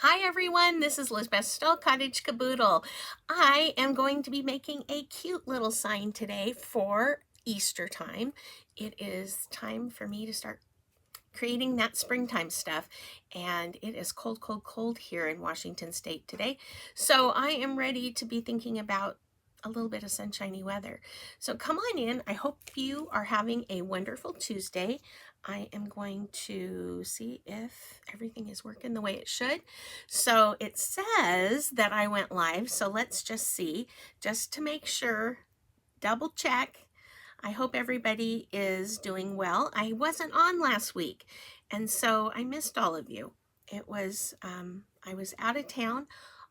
Hi everyone, this is Lisbeth Stoll, Cottage Caboodle. I am going to be making a cute little sign today for Easter time. It is time for me to start creating that springtime stuff, and it is cold, cold, cold here in Washington State today. So I am ready to be thinking about a little bit of sunshiny weather. So come on in. I hope you are having a wonderful Tuesday. I am going to see if everything is working the way it should. So it says that I went live. So let's just see, just to make sure, double check. I hope everybody is doing well. I wasn't on last week, and so I missed all of you. It was, I was out of town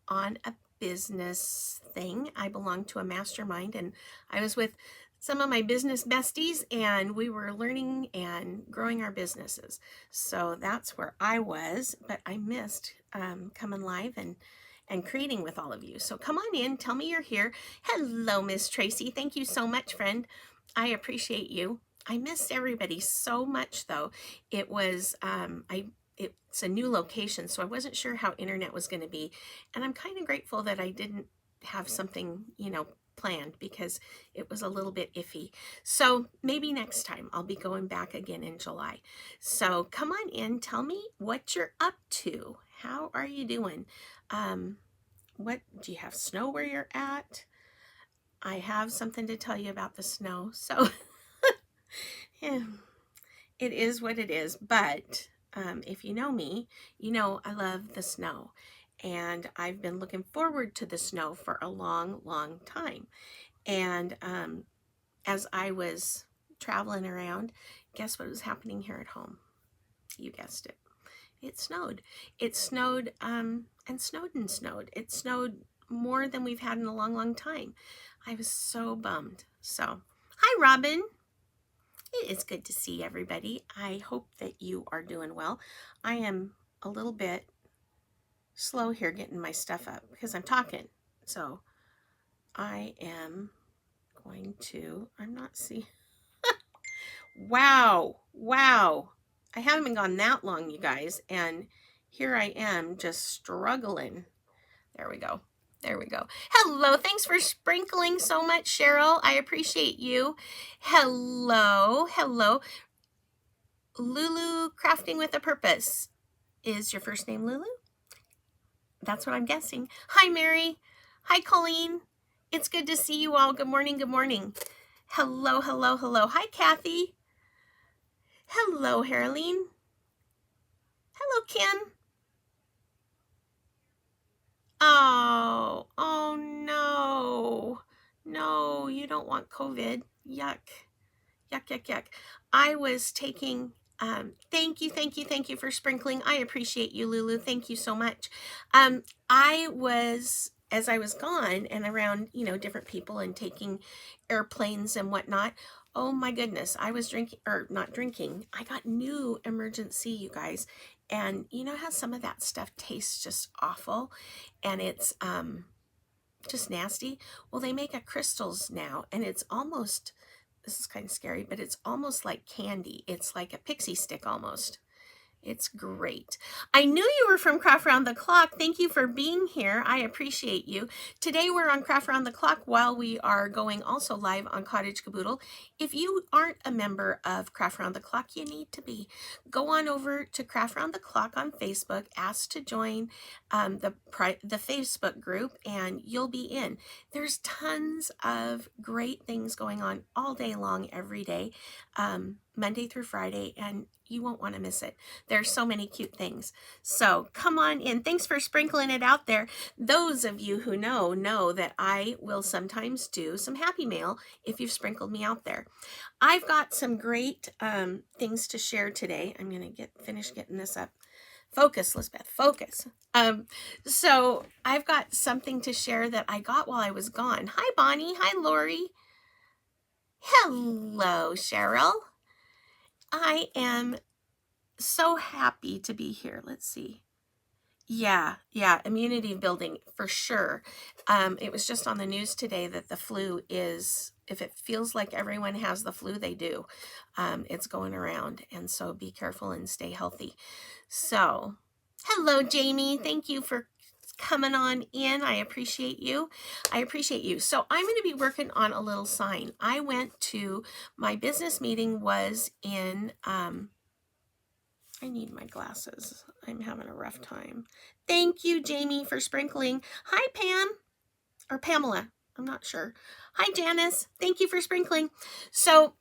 on a business thing. I belong to a mastermind, and I was with some of my business besties, and we were learning and growing our businesses. So that's where I was, but I missed coming live and creating with all of you. So come on in, tell me you're here. Hello, Miss Tracy. Thank you so much, friend. I appreciate you. I missed everybody so much, though. It was, it's a new location, so I wasn't sure how internet was going to be. And I'm kind of grateful that I didn't have something, planned, because it was a little bit iffy. So maybe next time I'll be going back again in July. So come on in, tell me what you're up to. How are you doing? What do you have snow where you're at? I have something to tell you about the snow. So yeah, it is what it is. But if you know me, you know I love the snow. And I've been looking forward to the snow for a long, long time. And as I was traveling around, guess what was happening here at home? You guessed it. It snowed. It snowed and snowed and snowed. It snowed more than we've had in a long, long time. I was so bummed. So, hi, Robin. It is good to see everybody. I hope that you are doing well. I am a little bit slow here getting my stuff up because I'm talking. So, I am going to, I'm not seeing. Wow. I haven't been gone that long, you guys. And here I am just struggling. There we go. Hello. Thanks for sprinkling so much, Cheryl. I appreciate you. Hello. Lulu Crafting with a Purpose. Is your first name Lulu? That's what I'm guessing. Hi, Mary. Hi, Colleen. It's good to see you all. Good morning. Hello. Hi, Kathy. Hello, Haroline. Hello, Kim. Oh no. No, you don't want COVID. Yuck. I was taking, thank you for sprinkling. I appreciate you, Lulu. Thank you so much. As I was gone and around, different people and taking airplanes and whatnot, oh my goodness, I was not drinking. I got new Emergency, you guys. And you know how some of that stuff tastes just awful and it's just nasty? Well, they make a crystals now, and it's almost, this is kind of scary, but it's almost like candy. It's like a pixie stick almost. It's great. I knew you were from Craft Round the Clock. Thank you for being here. I appreciate you. Today we're on Craft Round the Clock while we are going also live on Cottage Caboodle. If you aren't a member of Craft Round the Clock, you need to be. Go on over to Craft Round the Clock on Facebook, ask to join the Facebook group, and you'll be in. There's tons of great things going on all day long, every day, Monday through Friday, and you won't want to miss it. There's so many cute things. So come on in. Thanks for sprinkling it out there. Those of you who know that I will sometimes do some happy mail if you've sprinkled me out there. I've got some great things to share today. I'm going to finish getting this up. Focus, Lisbeth, focus. So I've got something to share that I got while I was gone. Hi, Bonnie. Hi, Lori. Hello, Cheryl. I am so happy to be here. Let's see. Yeah, immunity building for sure. It was just on the news today that the flu is, if it feels like everyone has the flu, they do. It's going around, and so be careful and stay healthy. So Hello, Jamie. Thank you for coming on in. I appreciate you. I appreciate you. So I'm going to be working on a little sign. I went to my business meeting was in, I need my glasses. I'm having a rough time. Thank you, Jamie, for sprinkling. Hi, Pam, or Pamela. I'm not sure. Hi, Janice. Thank you for sprinkling. So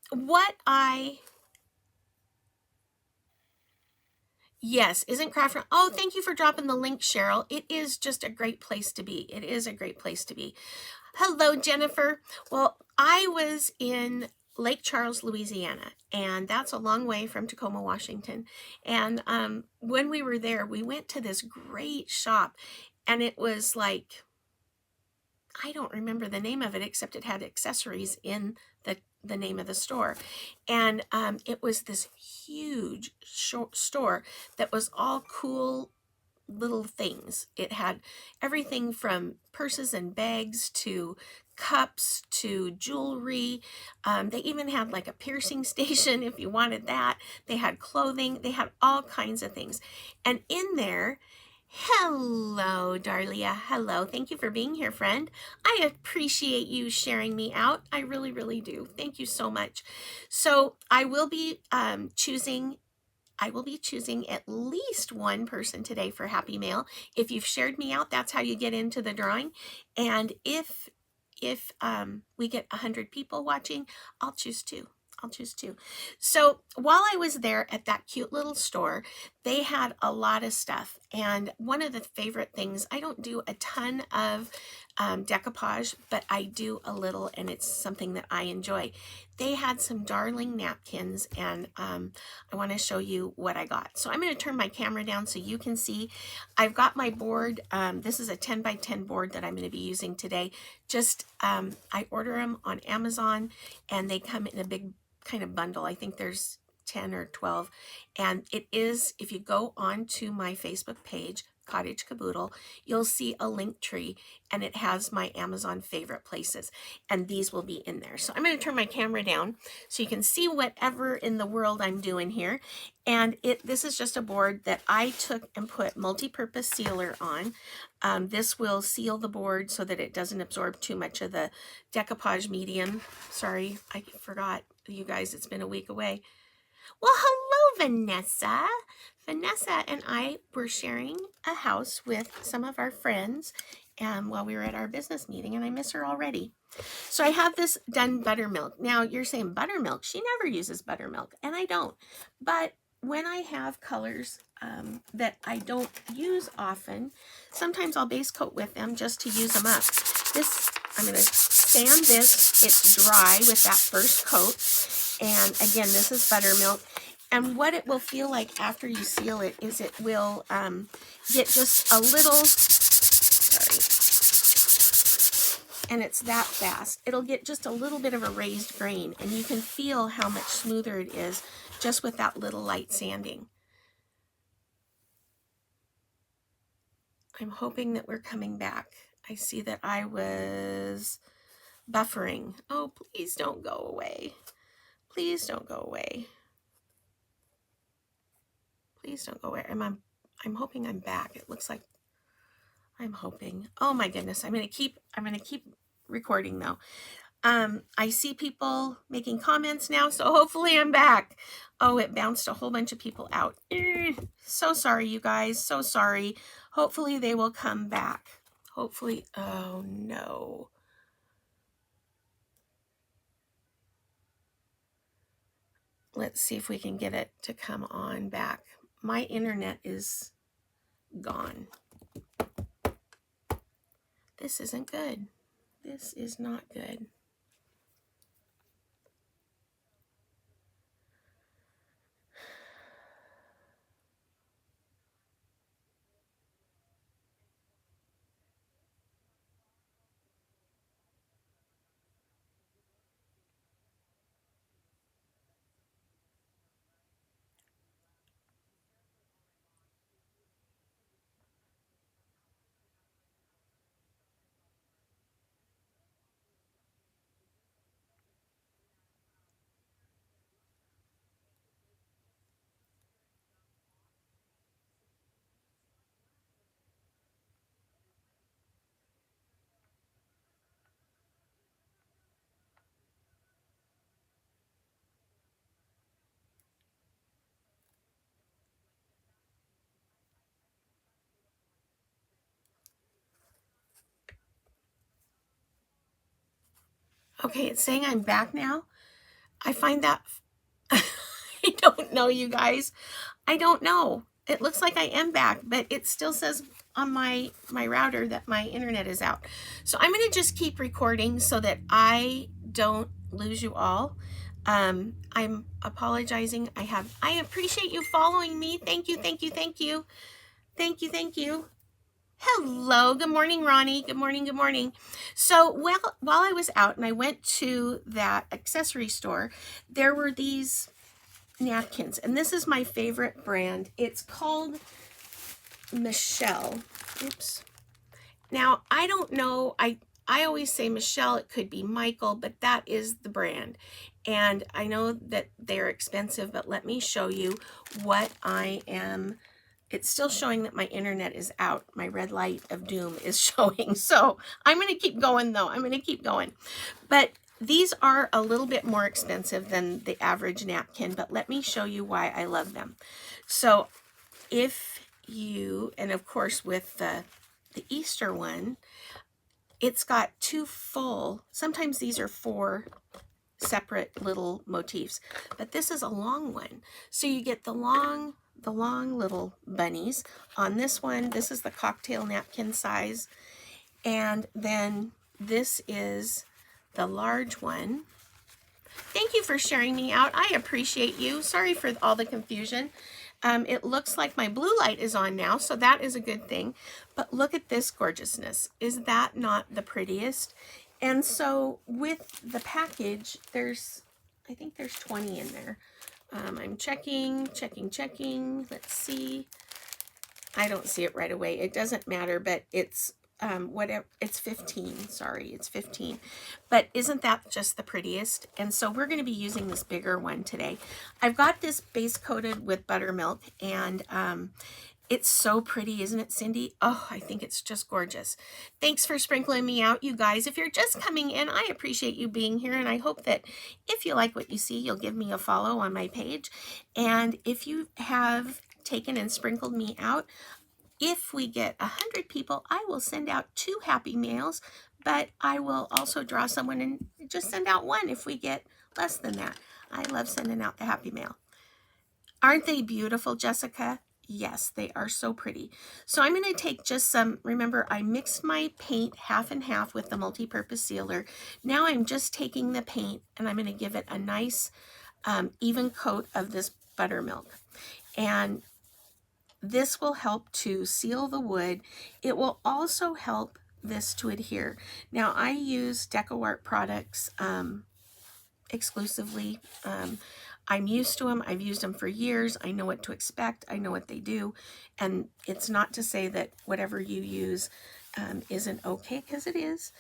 yes, isn't Craft? Oh, thank you for dropping the link, Cheryl. It is just a great place to be. It is a great place to be. Hello, Jennifer. Well, I was in Lake Charles, Louisiana, and that's a long way from Tacoma, Washington. And when we were there, we went to this great shop, and it was like, I don't remember the name of it, except it had accessories in the name of the store. And it was this huge store that was all cool little things. It had everything from purses and bags to cups to jewelry. They even had like a piercing station if you wanted that. They had clothing. They had all kinds of things. And in there, hello, Darlia. Hello. Thank you for being here, friend. I appreciate you sharing me out. I really, really do. Thank you so much. So I will be choosing at least one person today for Happy Mail. If you've shared me out, that's how you get into the drawing. And if we get 100 people watching, I'll choose two. I'll choose two. So while I was there at that cute little store, they had a lot of stuff. And one of the favorite things, I don't do a ton of decoupage, but I do a little, and it's something that I enjoy. They had some darling napkins, and I want to show you what I got. So I'm going to turn my camera down so you can see. I've got my board. This is a 10 by 10 board that I'm going to be using today. Just I order them on Amazon, and they come in a big kind of bundle. I think there's 10 or 12, and it is, if you go onto my Facebook page, Cottage Caboodle, you'll see a link tree, and it has my Amazon favorite places, and these will be in there. So I'm going to turn my camera down so you can see whatever in the world I'm doing here. And this is just a board that I took and put multi-purpose sealer on. This will seal the board so that it doesn't absorb too much of the decoupage medium. Sorry, I forgot, you guys, it's been a week away. Well, hello, Vanessa. Vanessa and I were sharing a house with some of our friends while we were at our business meeting, and I miss her already. So I have this done buttermilk. Now, you're saying buttermilk. She never uses buttermilk, and I don't. But when I have colors that I don't use often, sometimes I'll base coat with them just to use them up. This, I'm going to sand this. It's dry with that first coat. And again, this is buttermilk. And what it will feel like after you seal it is it will get just a little, sorry, and it's that fast. It'll get just a little bit of a raised grain, and you can feel how much smoother it is just with that little light sanding. I'm hoping that we're coming back. I see that I was buffering. Oh, please don't go away. Please don't go away. Please don't go away. I'm hoping I'm back. It looks like I'm hoping. Oh my goodness. I'm gonna keep recording though. I see people making comments now, so hopefully I'm back. Oh, it bounced a whole bunch of people out. So sorry, you guys. So sorry. Hopefully they will come back. Hopefully. Oh no. Let's see if we can get it to come on back. My internet is gone. This isn't good. This is not good. Okay, it's saying I'm back now. I find that, I don't know, you guys. I don't know. It looks like I am back, but it still says on my router that my internet is out. So I'm going to just keep recording so that I don't lose you all. I'm apologizing. I appreciate you following me. Thank you, thank you, thank you. Thank you, thank you. Hello, good morning, Ronnie. Good morning, good morning. So, while I was out and I went to that accessory store, there were these napkins, and this is my favorite brand. It's called Michelle. Oops. Now, I don't know. I always say Michelle. It could be Michael, but that is the brand. And I know that they're expensive, but let me show you what I am. It's still showing that my internet is out. My red light of doom is showing. So I'm going to keep going, though. I'm going to keep going. But these are a little bit more expensive than the average napkin, but let me show you why I love them. So if you, and of course with the Easter one, it's got two full, sometimes these are 4 separate little motifs, but this is a long one. So you get the long little bunnies. On this one, this is the cocktail napkin size. And then this is the large one. Thank you for sharing me out. I appreciate you. Sorry for all the confusion. It looks like my blue light is on now, so that is a good thing. But look at this gorgeousness. Is that not the prettiest? And so with the package, I think there's 20 in there. I'm checking. Let's see. I don't see it right away. It doesn't matter, but it's whatever. It's 15. Sorry, it's 15. But isn't that just the prettiest? And so we're going to be using this bigger one today. I've got this base coated with buttermilk, and it's so pretty, isn't it, Cindy? Oh, I think it's just gorgeous. Thanks for sprinkling me out, you guys. If you're just coming in, I appreciate you being here, and I hope that if you like what you see, you'll give me a follow on my page. And if you have taken and sprinkled me out, if we get 100 people, I will send out 2 happy mails, but I will also draw someone and just send out 1 if we get less than that. I love sending out the happy mail. Aren't they beautiful, Jessica? Yes, they are so pretty. So I'm going to take just some, remember I mixed my paint half and half with the multi-purpose sealer. Now I'm just taking the paint and I'm going to give it a nice even coat of this buttermilk. And this will help to seal the wood. It will also help this to adhere. Now I use Decoupage products exclusively. I'm used to them. I've used them for years. I know what to expect. I know what they do. And it's not to say that whatever you use isn't okay, because it is.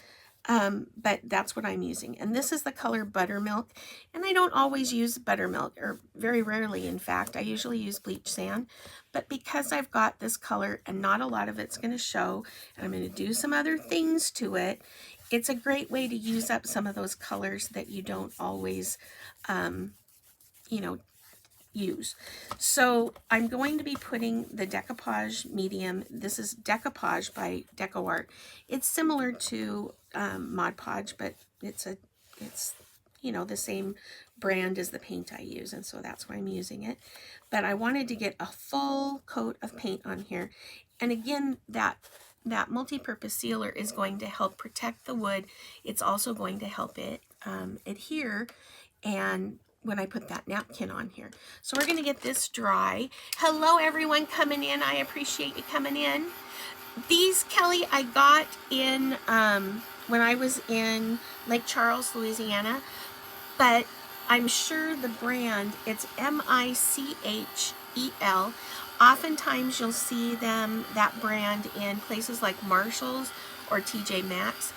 But that's what I'm using. And this is the color Buttermilk. And I don't always use buttermilk, or very rarely, in fact. I usually use bleach sand. But because I've got this color and not a lot of it's going to show, and I'm going to do some other things to it, it's a great way to use up some of those colors that you don't always, use. So I'm going to be putting the Decoupage medium. This is Decoupage by Decoart. It's similar to Mod Podge, but it's the same brand as the paint I use, and so that's why I'm using it. But I wanted to get a full coat of paint on here, and again, that multi-purpose sealer is going to help protect the wood. It's also going to help it adhere, and when I put that napkin on here. So we're going to get this dry. Hello everyone coming in. I appreciate you coming in. These, Kelly, I got in when I was in Lake Charles, Louisiana, but I'm sure the brand, it's Michel. Oftentimes you'll see that brand in places like Marshall's or TJ Maxx,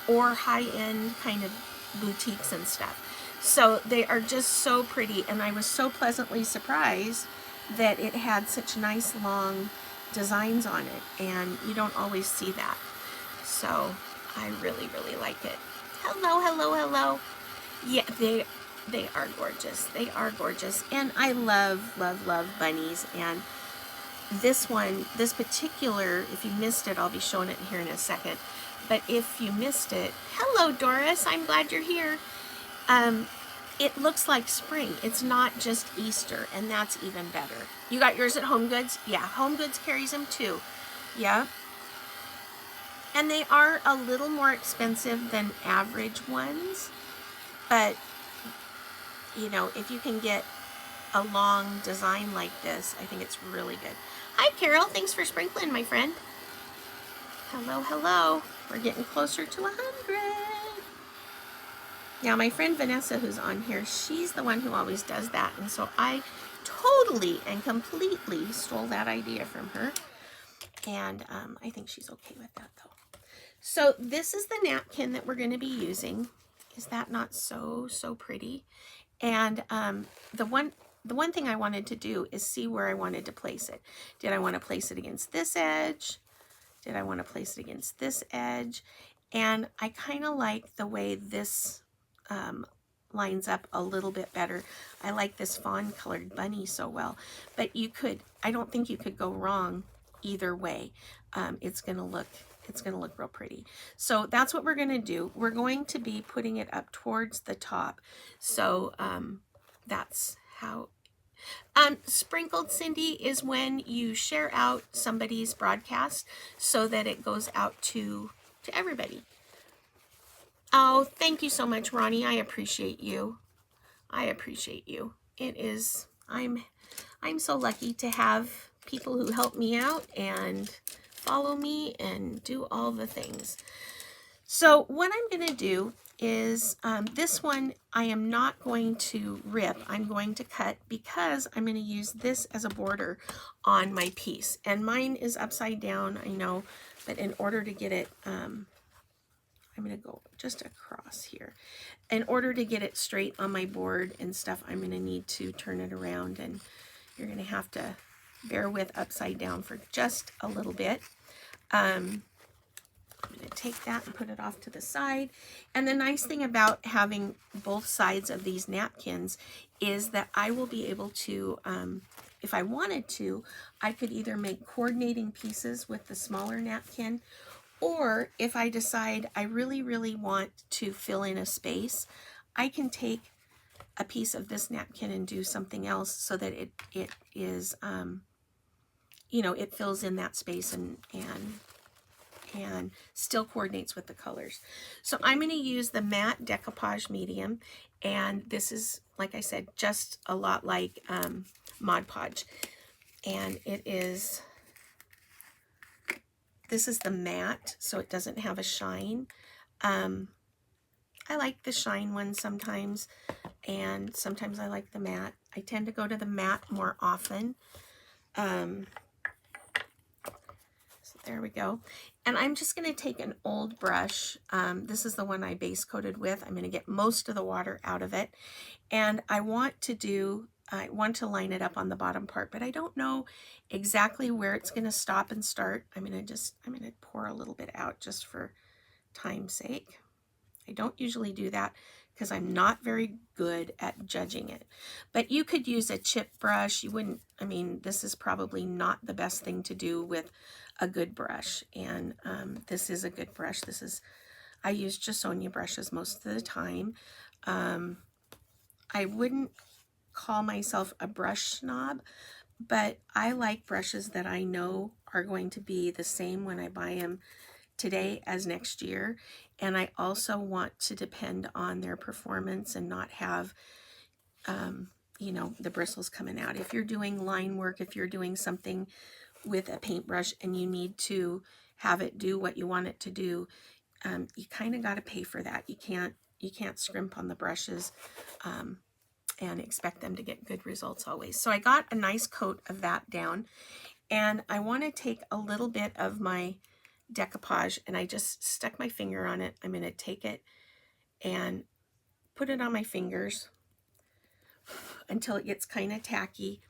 or high-end kind of boutiques and stuff. So they are just so pretty, and I was so pleasantly surprised that it had such nice long designs on it, and you don't always see that. So I really, really like it. Hello, hello, hello. Yeah, they are gorgeous. They are gorgeous, and I love, love, love bunnies. And this one, this particular, if you missed it, I'll be showing it here in a second. But if you missed it, hello Doris, I'm glad you're here. It looks like spring. It's not just Easter, and that's even better. You got yours at Home Goods? Yeah, Home Goods carries them too. Yeah. And they are a little more expensive than average ones, but you know, if you can get a long design like this, I think it's really good. Hi Carol, thanks for sprinkling, my friend. Hello, hello. We're getting closer to 100. Now my friend Vanessa, who's on here, she's the one who always does that, and so I totally and completely stole that idea from her, and I think she's okay with that though. So this is the napkin that we're going to be using. Is that not so pretty? And the one thing I wanted to do is see where I wanted to place it. Did I want to place it against this edge? Did I want to place it against this edge? And I kind of like the way this lines up a little bit better. I like this fawn colored bunny so well, but I don't think you could go wrong either way. It's gonna look real pretty. So that's what we're gonna do. We're going to be putting it up towards the top. So that's how. Sprinkled, Cindy, is when you share out somebody's broadcast so that it goes out to everybody. Oh, thank you so much, Ronnie. I appreciate you. I appreciate you. It is, I'm so lucky to have people who help me out and follow me and do all the things. So what I'm going to do is this one I am not going to rip. I'm going to cut because I'm going to use this as a border on my piece. And mine is upside down, I know, but in order to get it, I'm going to go just across here. In order to get it straight on my board and stuff, I'm going to need to turn it around, and you're going to have to bear with upside down for just a little bit. I'm going to take that and put it off to the side. And the nice thing about having both sides of these napkins is that I will be able to, if I wanted to, I could either make coordinating pieces with the smaller napkin, or if I decide I really want to fill in a space, I can take a piece of this napkin and do something else so that it is, you know, it fills in that space and still coordinates with the colors. So I'm going to use the matte decoupage medium, and this is, like I said, just a lot like Mod Podge, and it is. This is the matte, so it doesn't have a shine. I like the shine one sometimes, and sometimes I like the matte. I tend to go to the matte more often. So there we go. And I'm just going to take an old brush. This is the one I base coated with. I'm going to get most of the water out of it. And I want to line it up on the bottom part, but I don't know exactly where it's going to stop and start. I'm going to pour a little bit out just for time's sake. I don't usually do that because I'm not very good at judging it. But you could use a chip brush. You wouldn't, I mean, this is probably not the best thing to do with a good brush. And this is a good brush. I use Jasonia brushes most of the time. I wouldn't call myself a brush snob, but I like brushes that I know are going to be the same when I buy them today as next year. And I also want to depend on their performance and not have, you know, the bristles coming out. If you're doing line work, if you're doing something with a paintbrush and you need to have it do what you want it to do, you kind of got to pay for that. You can't scrimp on the brushes and expect them to get good results always. So I got a nice coat of that down, and I want to take a little bit of my decoupage, and I just stuck my finger on it. I'm going to take it and put it on my fingers until it gets kind of tacky,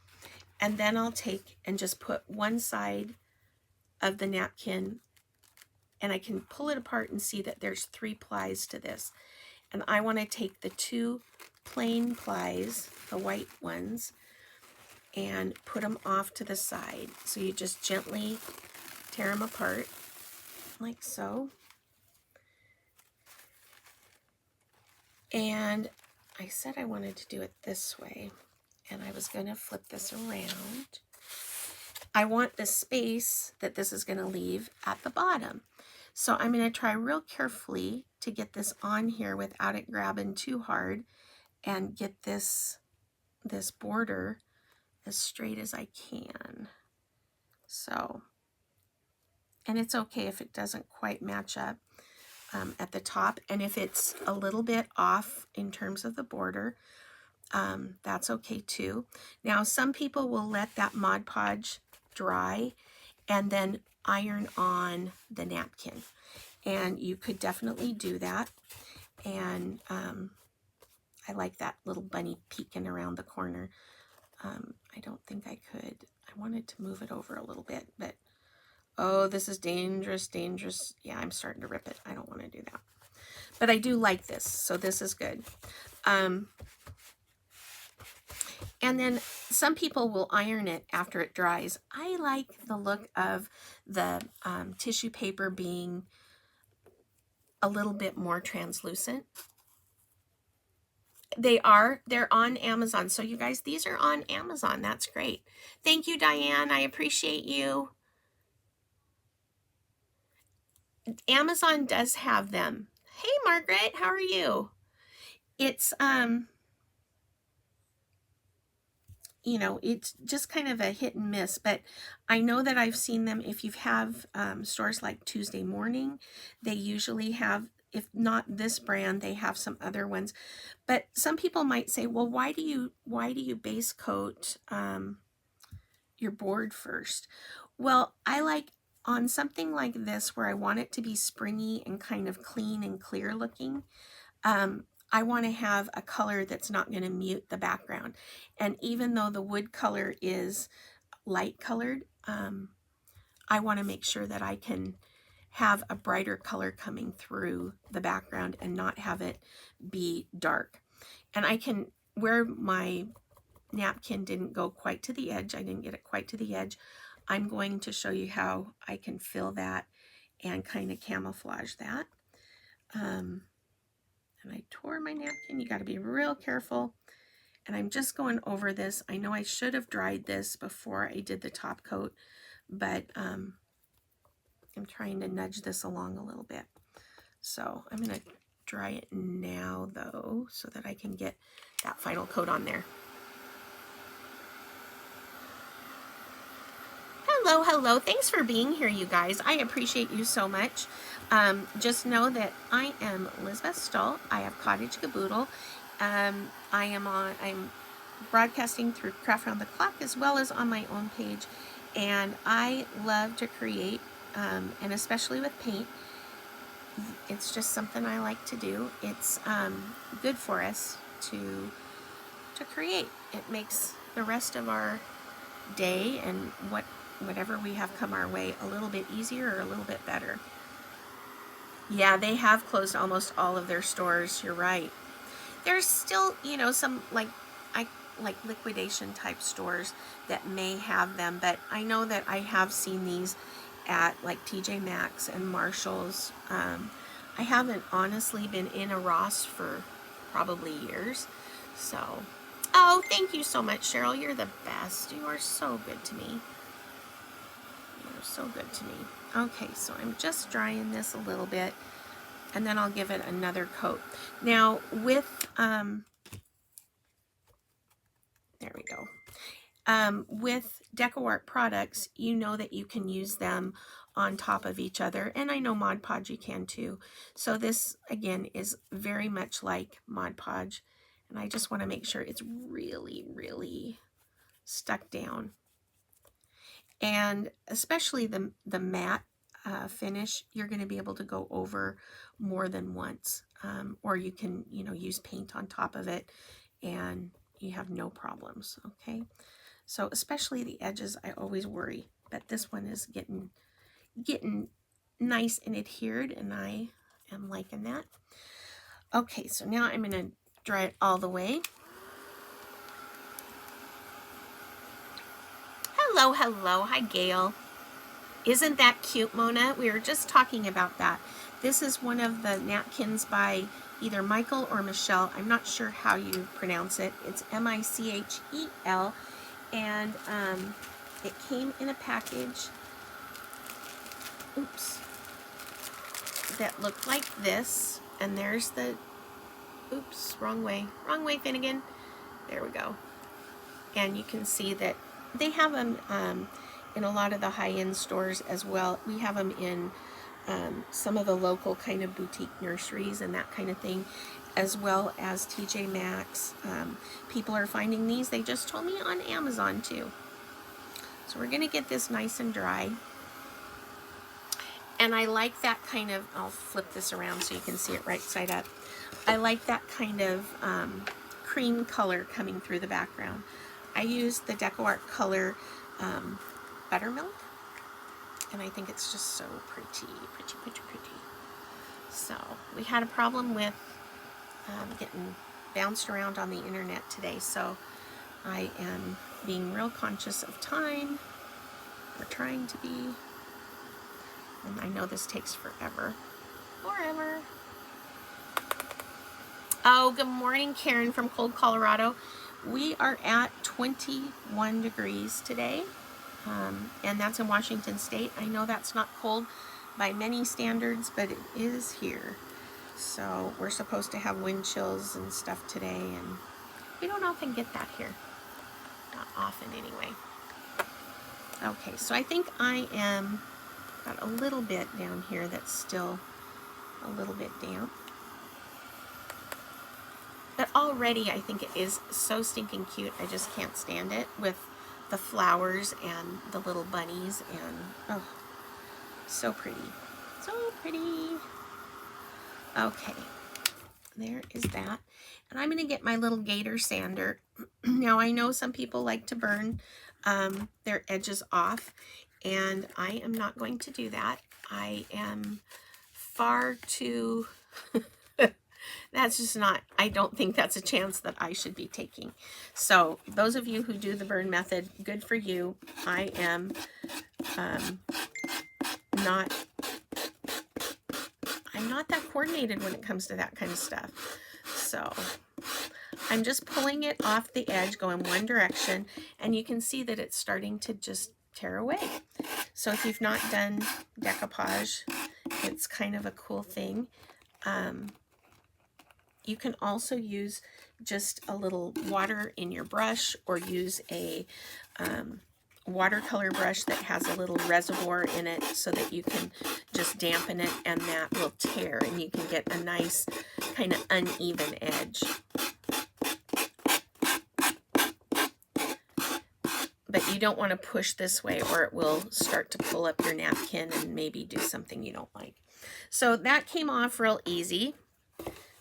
and then I'll take and just put one side of the napkin, and I can pull it apart and see that there's 3 plies to this. And I want to take the 2 plain plies, the white ones, and put them off to the side. So you just gently tear them apart like so. And I said I wanted to do it this way, and I was going to flip this around. I want the space that this is going to leave at the bottom. So I'm going to try real carefully to get this on here without it grabbing too hard and get this border as straight as I can. So, and it's okay if it doesn't quite match up at the top. And if it's a little bit off in terms of the border, that's okay too. Now, some people will let that Mod Podge dry and then iron on the napkin. And you could definitely do that. And I like that little bunny peeking around the corner. I don't think I could. I wanted to move it over a little bit, but oh, this is dangerous, dangerous. Yeah, I'm starting to rip it. I don't want to do that. But I do like this, so this is good. And then some people will iron it after it dries. I like the look of the tissue paper being a little bit more translucent. They're on Amazon. So you guys, these are on Amazon. That's great. Thank you, Diane. I appreciate you. Amazon does have them. Hey, Margaret, how are you? It's, you know, it's just kind of a hit and miss, but I know that I've seen them. If you have stores like Tuesday Morning, they usually have, if not this brand, they have some other ones. But some people might say, well, why do you base coat your board first? Well, I like on something like this where I want it to be springy and kind of clean and clear looking. I want to have a color that's not going to mute the background. And even though the wood color is light colored, I want to make sure that I can have a brighter color coming through the background and not have it be dark. And I can, where my napkin didn't go quite to the edge, I didn't get it quite to the edge, I'm going to show you how I can fill that and kind of camouflage that. And I tore my napkin. You got to be real careful. And I'm just going over this. I know I should have dried this before I did the top coat, but I'm trying to nudge this along a little bit. So I'm going to dry it now, though, so that I can get that final coat on there. Hello, hello. Thanks for being here, you guys. I appreciate you so much. Just know that I am Lizbeth Stull. I have Cottage Caboodle. I'm broadcasting through Craft Round the Clock as well as on my own page. And I love to create, and especially with paint. It's just something I like to do. It's good for us to create. It makes the rest of our day and whatever we have come our way a little bit easier or a little bit better. Yeah, they have closed almost all of their stores. You're right. There's still, you know, some like liquidation type stores that may have them, but I know that I have seen these at like TJ Maxx and Marshall's. I haven't honestly been in a Ross for probably years. So, oh, thank you so much, Cheryl. You're the best. You are so good to me. You're so good to me. Okay, so I'm just drying this a little bit, and then I'll give it another coat. Now, with, there we go. With DecoArt products, you know that you can use them on top of each other, and I know Mod Podge you can too. So this, again, is very much like Mod Podge, and I just want to make sure it's really, really stuck down. And especially the matte finish, you're going to be able to go over more than once, or you can, you know, use paint on top of it, and you have no problems. Okay, so especially the edges, I always worry, but this one is getting nice and adhered, and I am liking that. Okay, so now I'm going to dry it all the way. Hello, hello. Hi, Gail. Isn't that cute, Mona? We were just talking about that. This is one of the napkins by either Michael or Michelle. I'm not sure how you pronounce it. It's Michel, and it came in a package, oops, that looked like this. And there's the, oops, wrong way, Finnegan. There we go. And you can see that they have them in a lot of the high-end stores as well. We have them in some of the local kind of boutique nurseries and that kind of thing, as well as TJ Maxx. People are finding these. They just told me on Amazon too. So we're going to get this nice and dry. And I like that kind of, I'll flip this around so you can see it right side up. I like that kind of cream color coming through the background. I used the Decoupage color buttermilk, and I think it's just so pretty. So we had a problem with getting bounced around on the internet today, so I am being real conscious of time. We're trying to be, and I know this takes forever. Oh, good morning, Karen from cold Colorado. We are at 21 degrees today, and that's in Washington State. I know that's not cold by many standards, but it is here. So we're supposed to have wind chills and stuff today, and we don't often get that here. Not often anyway. Okay, so I think I am, got a little bit down here that's still a little bit damp. But already I think it is so stinking cute. I just can't stand it with the flowers and the little bunnies, and oh, so pretty. So pretty. Okay, there is that. And I'm going to get my little gator sander. Now I know some people like to burn their edges off, and I am not going to do that. I am far too... That's just not, I don't think that's a chance that I should be taking. So those of you who do the burn method, good for you. I am not that coordinated when it comes to that kind of stuff. So I'm just pulling it off the edge, going one direction, and you can see that it's starting to just tear away. So if you've not done decoupage, it's kind of a cool thing. You can also use just a little water in your brush, or use a watercolor brush that has a little reservoir in it, so that you can just dampen it and that will tear, and you can get a nice kind of uneven edge. But you don't want to push this way, or it will start to pull up your napkin and maybe do something you don't like. So that came off real easy.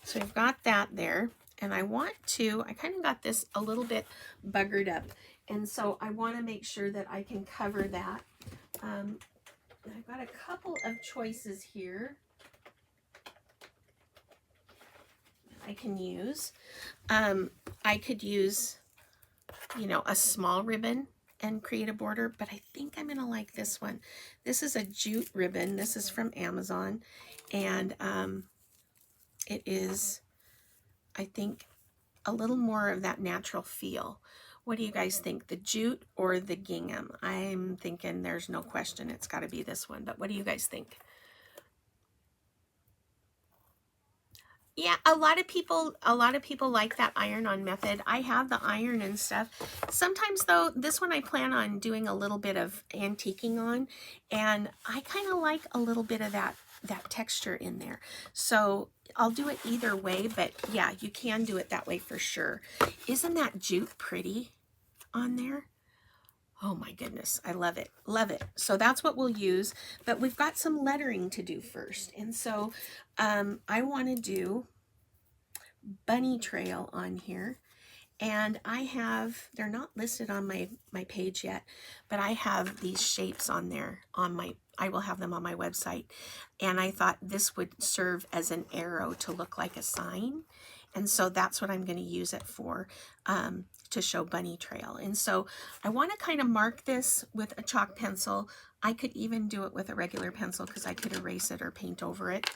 So we've got that there, and I kind of got this a little bit buggered up, and so I want to make sure that I can cover that. I've got a couple of choices here I can use. I could use, a small ribbon and create a border, but I think I'm going to like this one. This is a jute ribbon. This is from Amazon, and it is, I think, a little more of that natural feel. What do you guys think? The jute or the gingham? I'm thinking there's no question it's got to be this one, but what do you guys think? Yeah, a lot of people like that iron-on method. I have the iron and stuff. Sometimes though, this one I plan on doing a little bit of antiquing on, and I kind of like a little bit of that texture in there. So I'll do it either way, but yeah, you can do it that way for sure. Isn't that jute pretty on there? Oh my goodness, I love it, love it. So that's what we'll use, but we've got some lettering to do first. And so I want to do bunny trail on here. And I have, they're not listed on my page yet, but I have these shapes on there I will have them on my website. And I thought this would serve as an arrow to look like a sign. And so that's what I'm going to use it for, to show bunny trail. And so I want to kind of mark this with a chalk pencil. I could even do it with a regular pencil because I could erase it or paint over it.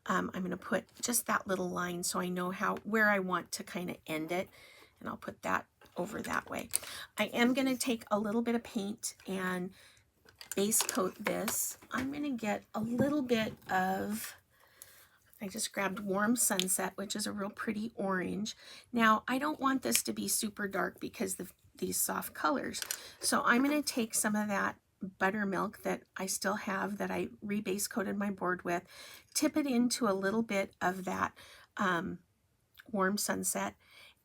I'm going to put just that little line so I know where I want to kind of end it. And I'll put that over that way. I am going to take a little bit of paint and base coat this. I'm going to get a little bit of, I just grabbed Warm Sunset, which is a real pretty orange. Now, I don't want this to be super dark because of these soft colors. So I'm going to take some of that buttermilk that I still have that I rebase coated my board with, tip it into a little bit of that Warm Sunset,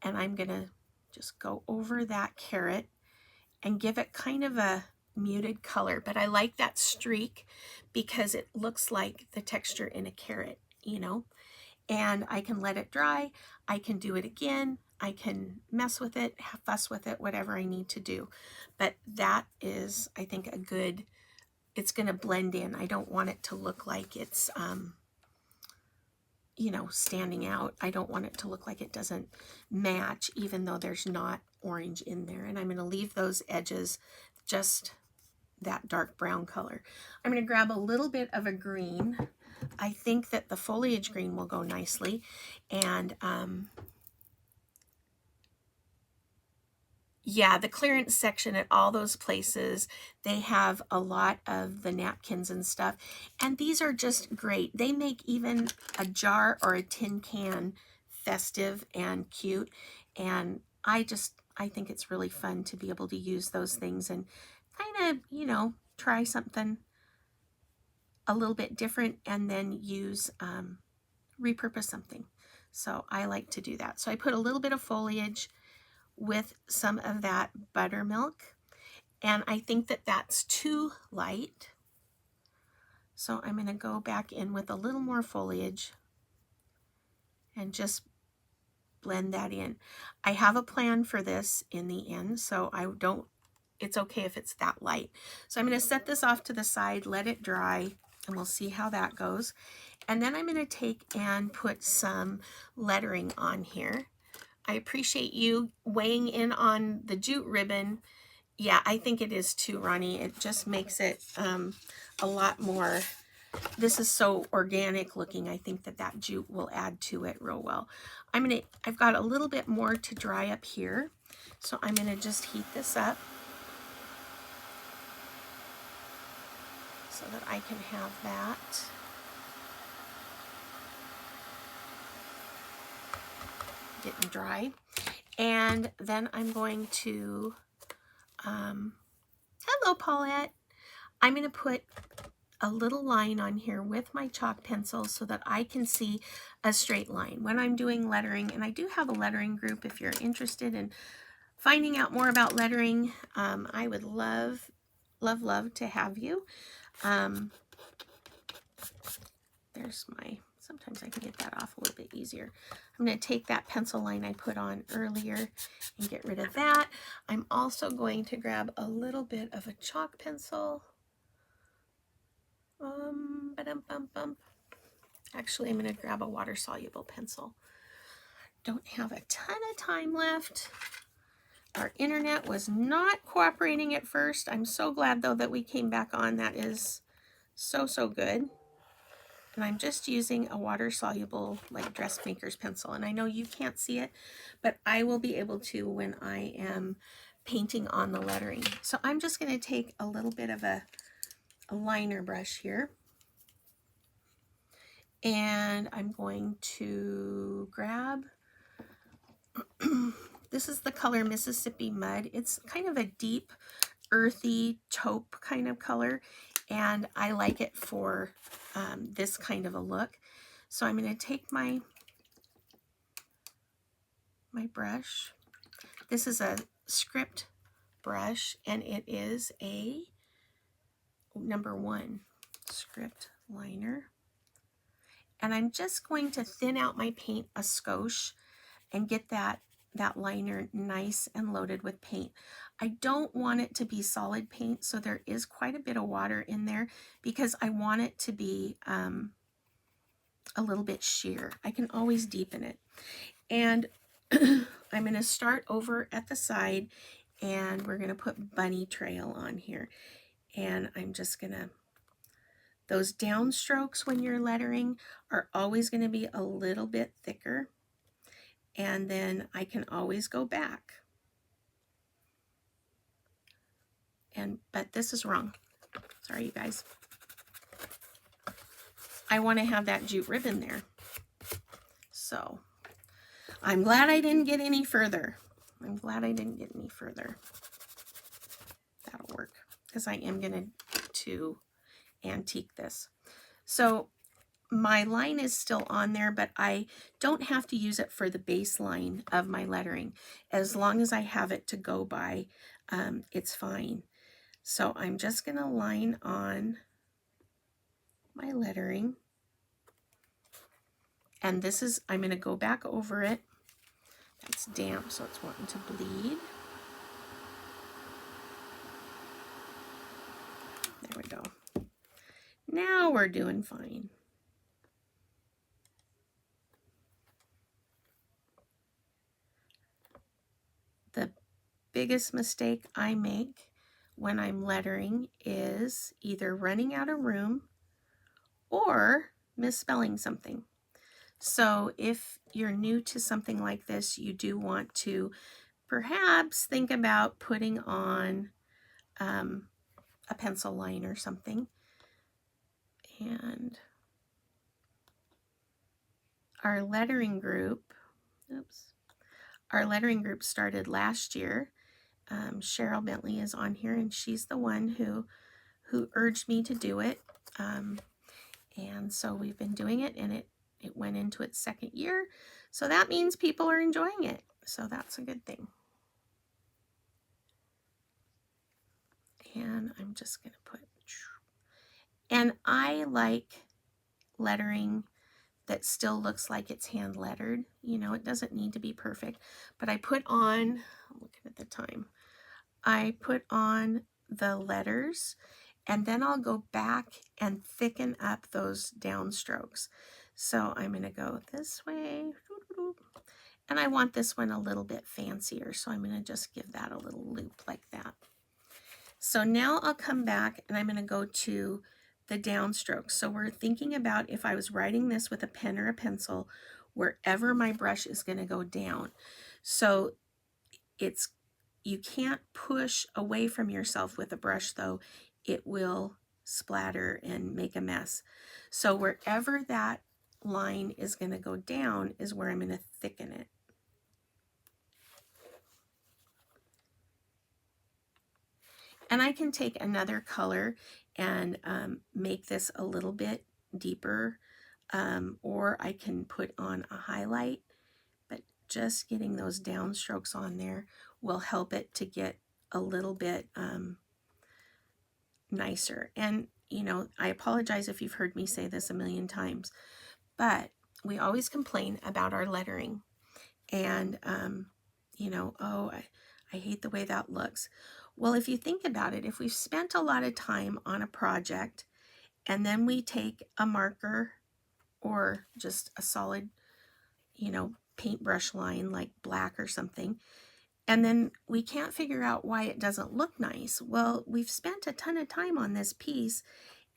and I'm going to just go over that carrot and give it kind of a muted color. But I like that streak because it looks like the texture in a carrot, you know. And I can let it dry. I can do it again. I can mess with it, fuss with it, whatever I need to do. But that is, I think, a good, it's going to blend in. I don't want it to look like it's, you know, standing out. I don't want it to look like it doesn't match, even though there's not orange in there. And I'm going to leave those edges just that dark brown color. I'm going to grab a little bit of a green. I think that the foliage green will go nicely. And yeah, the clearance section at all those places, they have a lot of the napkins and stuff. And these are just great. They make even a jar or a tin can festive and cute. And I think it's really fun to be able to use those things and kind of, you know, try something a little bit different and then use, repurpose something. So I like to do that. So I put a little bit of foliage with some of that buttermilk, and I think that that's too light. So I'm going to go back in with a little more foliage and just blend that in. I have a plan for this in the end, so it's okay if it's that light. So I'm going to set this off to the side, let it dry, and we'll see how that goes. And then I'm going to take and put some lettering on here. I appreciate you weighing in on the jute ribbon. Yeah, I think it is too, Ronnie. It just makes it a lot more. This is so organic looking. I think that jute will add to it real well. I've got a little bit more to dry up here. So I'm going to just heat this up so that I can have that. Getting dry. And then I'm going to, hello Paulette. I'm going to put a little line on here with my chalk pencil so that I can see a straight line when I'm doing lettering. And I do have a lettering group if you're interested in finding out more about lettering. I would love, love, love to have you. There's sometimes I can get that off a little bit easier. I'm going to take that pencil line I put on earlier and get rid of that. I'm also going to grab a little bit of a chalk pencil. Actually, I'm going to grab a water-soluble pencil. Don't have a ton of time left. Our internet was not cooperating at first. I'm so glad, though, that we came back on. That is so, so good. And I'm just using a water-soluble, like, dressmaker's pencil. And I know you can't see it, but I will be able to when I am painting on the lettering. So I'm just going to take a little bit of a liner brush here. And I'm going to grab, this is the color Mississippi Mud. It's kind of a deep, earthy taupe kind of color. And I like it for this kind of a look. So I'm going to take my brush. This is a script brush, and it is a #1 script liner. And I'm just going to thin out my paint a skosh and get that liner nice and loaded with paint. I don't want it to be solid paint, so there is quite a bit of water in there because I want it to be a little bit sheer. I can always deepen it. And I'm going to start over at the side, and we're going to put bunny trail on here. And I'm just going to, those down strokes when you're lettering are always going to be a little bit thicker. And then I can always go back. But this is wrong. Sorry, you guys. I want to have that jute ribbon there. So I'm glad I didn't get any further. I'm glad I didn't get any further. That'll work, because I am going to antique this. So my line is still on there, but I don't have to use it for the baseline of my lettering. As long as I have it to go by, it's fine. So I'm just going to line on my lettering. And this is, I'm going to go back over it. That's damp, so it's wanting to bleed. There we go. Now we're doing fine. The biggest mistake I make when I'm lettering is either running out of room or misspelling something. So if you're new to something like this, you do want to perhaps think about putting on a pencil line or something. And our lettering group, our lettering group started last year. Cheryl Bentley is on here, and she's the one who urged me to do it. And so we've been doing it, and it went into its second year. So that means people are enjoying it. So that's a good thing. And I'm just going to put, and I like lettering that still looks like it's hand lettered. You know, it doesn't need to be perfect, but I put on, I'm looking at the time, I put on the letters, and then I'll go back and thicken up those downstrokes. So I'm going to go this way, and I want this one a little bit fancier, so I'm going to just give that a little loop like that. So now I'll come back, and I'm going to go to the downstrokes. So we're thinking about if I was writing this with a pen or a pencil, wherever my brush is going to go down. So it's, you can't push away from yourself with a brush, though. It will splatter and make a mess. So wherever that line is going to go down is where I'm going to thicken it. And I can take another color and make this a little bit deeper, or I can put on a highlight, but just getting those downstrokes on there will help it to get a little bit nicer. And, you know, I apologize if you've heard me say this a million times, but we always complain about our lettering. And, you know, oh, I hate the way that looks. Well, if you think about it, if we've spent a lot of time on a project and then we take a marker or just a solid, you know, paintbrush line like black or something, and then we can't figure out why it doesn't look nice. Well, we've spent a ton of time on this piece,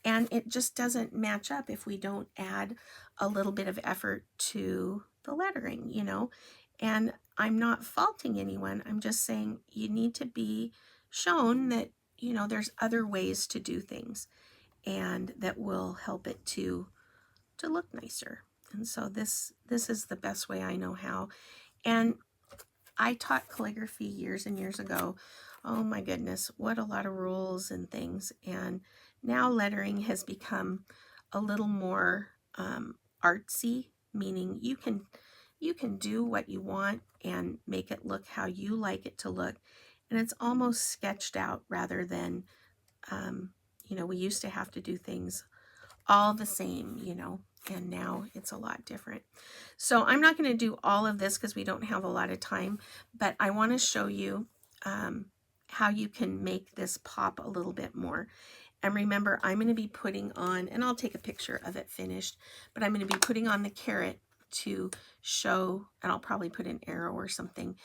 and it just doesn't match up if we don't add a little bit of effort to the lettering, you know. And I'm not faulting anyone. I'm just saying you need to be shown that, you know, there's other ways to do things and that will help it to look nicer. And so this is the best way I know how. And I taught calligraphy years and years ago. Oh my goodness, what a lot of rules and things. And now lettering has become a little more artsy, meaning you can do what you want and make it look how you like it to look. And it's almost sketched out rather than, you know, we used to have to do things all the same, you know, and now it's a lot different. So I'm not going to do all of this because we don't have a lot of time, but I want to show you how you can make this pop a little bit more. And remember, I'm going to be putting on, and I'll take a picture of it finished, but I'm going to be putting on the carrot to show, and I'll probably put an arrow or something,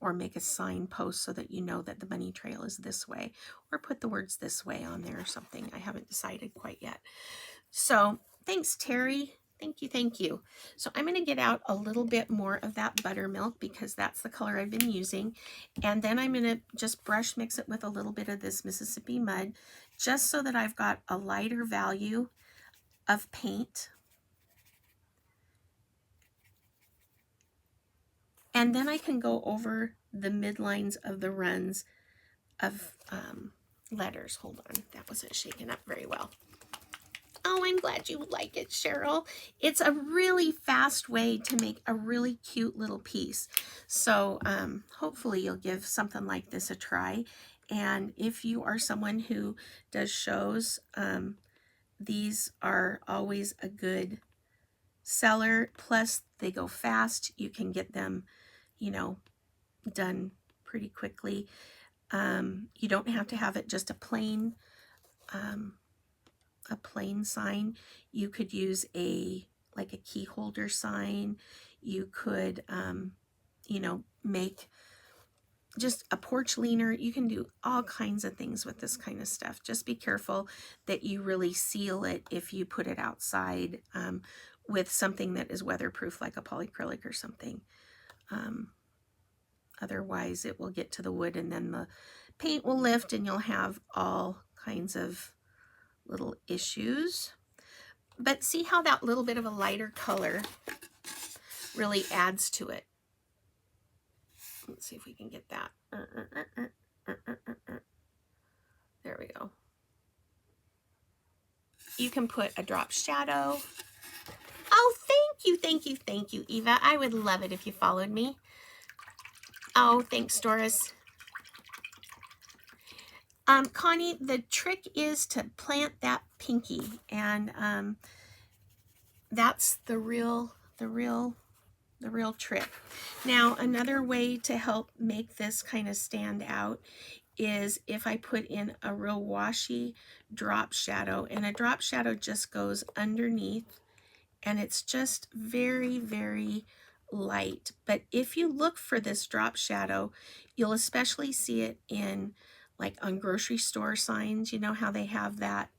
or make a signpost so that you know that the bunny trail is this way, or put the words this way on there or something. I haven't decided quite yet. So thanks, Terry. Thank you, thank you. So I'm going to get out a little bit more of that buttermilk because that's the color I've been using. And then I'm going to just brush mix it with a little bit of this Mississippi mud, just so that I've got a lighter value of paint. And then I can go over the midlines of the runs of letters. Hold on, that wasn't shaken up very well. Oh, I'm glad you like it, Cheryl. It's a really fast way to make a really cute little piece. So hopefully you'll give something like this a try. And if you are someone who does shows, these are always a good seller. Plus, they go fast. You can get them, you know, done pretty quickly. You don't have to have it just a plain sign. You could use like a key holder sign. You could, you know, make just a porch leaner. You can do all kinds of things with this kind of stuff. Just be careful that you really seal it if you put it outside with something that is weatherproof, like a polyacrylic or something. Otherwise it will get to the wood and then the paint will lift and you'll have all kinds of little issues. But see how that little bit of a lighter color really adds to it. Let's see if we can get that. There we go. You can put a drop shadow. Oh, thank you, thank you, thank you, Eva. I would love it if you followed me. Oh, thanks, Doris. Connie, the trick is to plant that pinky, and that's the real trick. Now, another way to help make this kind of stand out is if I put in a real washy drop shadow, and a drop shadow just goes underneath, and it's just very, very light. But if you look for this drop shadow, you'll especially see it in, like, on grocery store signs. You know how they have that,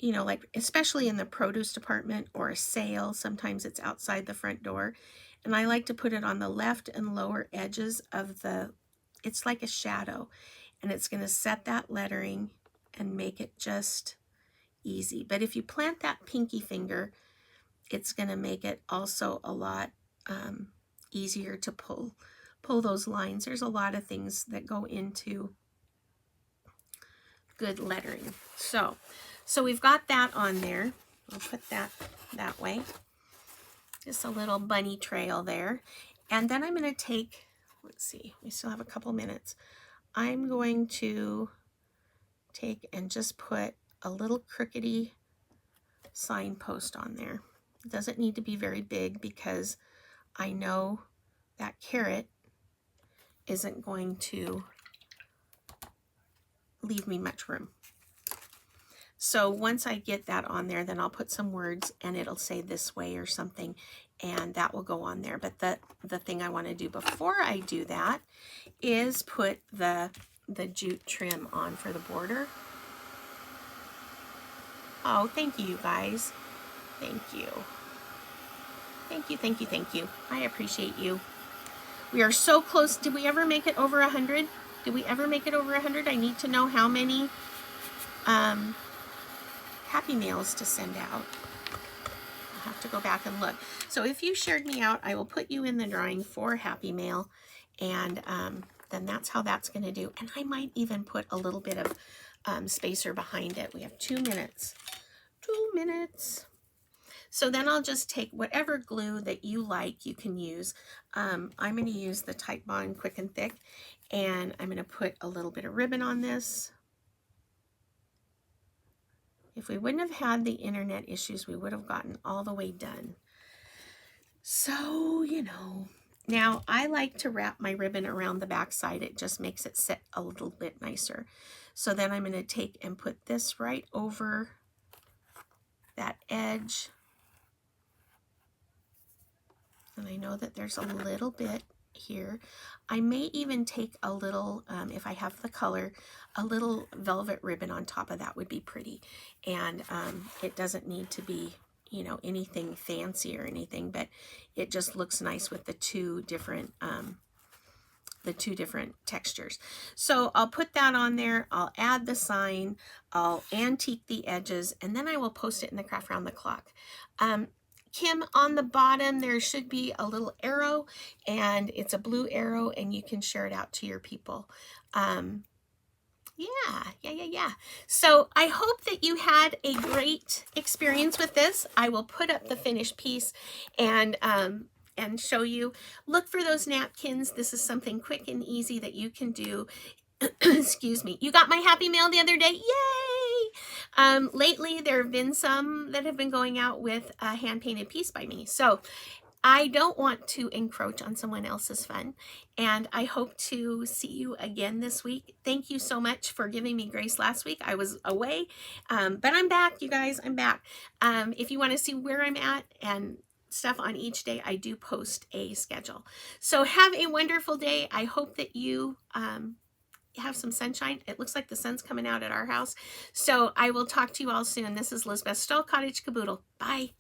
you know, like especially in the produce department or a sale, sometimes it's outside the front door. And I like to put it on the left and lower edges of it's like a shadow, and it's going to set that lettering and make it just easy. But if you plant that pinky finger, it's going to make it also a lot easier to pull those lines. There's a lot of things that go into good lettering. So we've got that on there. I'll put that way. Just a little bunny trail there. And then I'm going to take, let's see, we still have a couple minutes. I'm going to take and just put a little crookedy signpost on there. It doesn't need to be very big because I know that carrot isn't going to leave me much room. So once I get that on there, then I'll put some words and it'll say this way or something, and that will go on there. But the thing I want to do before I do that is put the jute trim on for the border. Oh, thank you, you guys. Thank you. Thank you, thank you, thank you. I appreciate you. We are so close. Did we ever make it over 100? Did we ever make it over 100? I need to know how many Happy Mails to send out. I'll have to go back and look. So if you shared me out, I will put you in the drawing for Happy Mail, and then that's how that's going to do. And I might even put a little bit of spacer behind it. We have 2 minutes. 2 minutes. So then I'll just take whatever glue that you like, you can use. I'm going to use the Type Bond Quick and Thick, and I'm going to put a little bit of ribbon on this. If we wouldn't have had the internet issues, we would have gotten all the way done. So, you know, now I like to wrap my ribbon around the back side. It just makes it sit a little bit nicer. So then I'm going to take and put this right over that edge. And I know that there's a little bit here. I may even take a little, if I have the color, a little velvet ribbon on top of that would be pretty. And it doesn't need to be, you know, anything fancy or anything, but it just looks nice with the two different textures. So I'll put that on there. I'll add the sign. I'll antique the edges, and then I will post it in the Craft Round the Clock. Kim, on the bottom there should be a little arrow, and it's a blue arrow, and you can share it out to your people. Yeah. So I hope that you had a great experience with this. I will put up the finished piece and show you. Look for those napkins. This is something quick and easy that you can do. Excuse me. You got my happy mail the other day. Yay! Lately, there have been some that have been going out with a hand-painted piece by me. So I don't want to encroach on someone else's fun, and I hope to see you again this week. Thank you so much for giving me grace last week. I was away, but I'm back, you guys. I'm back. If you want to see where I'm at and stuff on each day, I do post a schedule. So have a wonderful day. I hope that you have some sunshine. It looks like the sun's coming out at our house. So I will talk to you all soon. This is Lisbeth Stoll, Cottage Caboodle. Bye.